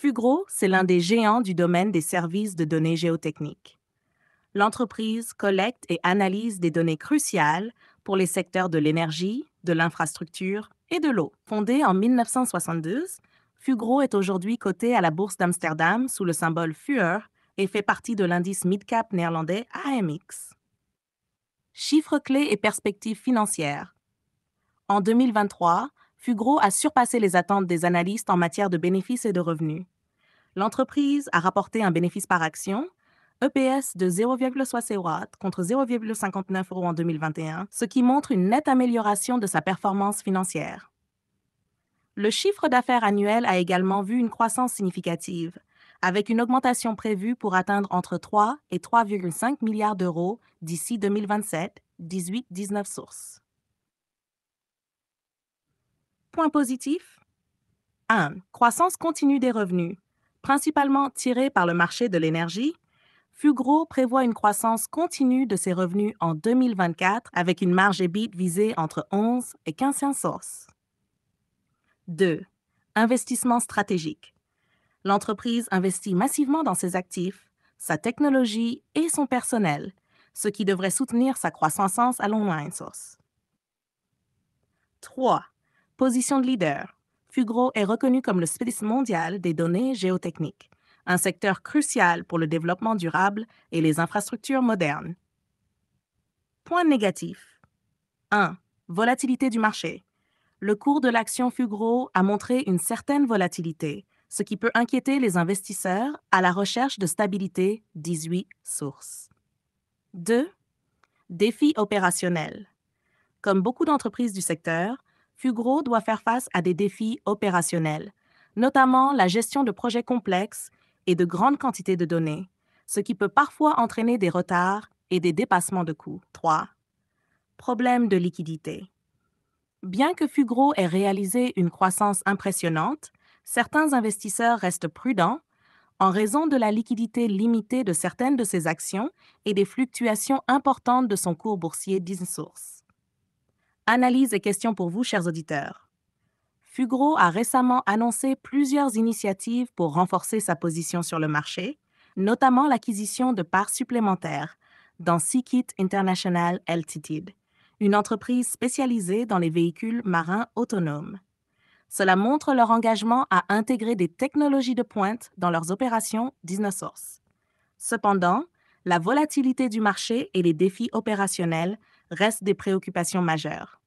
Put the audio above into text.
Fugro, c'est l'un des géants du domaine des services de données géotechniques. L'entreprise collecte et analyse des données cruciales pour les secteurs de l'énergie, de l'infrastructure et de l'eau. Fondée en 1972, Fugro est aujourd'hui coté à la bourse d'Amsterdam sous le symbole FUR et fait partie de l'indice mid-cap néerlandais AMX. Chiffres clés et perspectives financières. En 2023, Fugro a surpassé les attentes des analystes en matière de bénéfices et de revenus. L'entreprise a rapporté un bénéfice par action, EPS de 0,60 contre 0,59 euros en 2021, ce qui montre une nette amélioration de sa performance financière. Le chiffre d'affaires annuel a également vu une croissance significative, avec une augmentation prévue pour atteindre entre 3 et 3,5 milliards d'euros d'ici 2027, 18-19 sources. Point positif 1. Croissance continue des revenus. Principalement tirée par le marché de l'énergie, Fugro prévoit une croissance continue de ses revenus en 2024 avec une marge EBIT visée entre 11 et 15 sources. 2. Investissement stratégique. L'entreprise investit massivement dans ses actifs, sa technologie et son personnel, ce qui devrait soutenir sa croissance à long source. 3. Position de leader. Fugro est reconnu comme le spécialiste mondial des données géotechniques, un secteur crucial pour le développement durable et les infrastructures modernes. Point négatif. 1. Volatilité du marché. Le cours de l'action Fugro a montré une certaine volatilité, ce qui peut inquiéter les investisseurs à la recherche de stabilité 18 sources. 2. Défis opérationnels. Comme beaucoup d'entreprises du secteur, Fugro doit faire face à des défis opérationnels, notamment la gestion de projets complexes et de grandes quantités de données, ce qui peut parfois entraîner des retards et des dépassements de coûts. 3. Problème de liquidité. Bien que Fugro ait réalisé une croissance impressionnante, certains investisseurs restent prudents en raison de la liquidité limitée de certaines de ses actions et des fluctuations importantes de son cours boursier d'InSource. Analyse et questions pour vous, chers auditeurs. Fugro a récemment annoncé plusieurs initiatives pour renforcer sa position sur le marché, notamment l'acquisition de parts supplémentaires dans Seekit International Ltd, une entreprise spécialisée dans les véhicules marins autonomes. Cela montre leur engagement à intégrer des technologies de pointe dans leurs opérations DynoSource. Cependant, la volatilité du marché et les défis opérationnels restent des préoccupations majeures.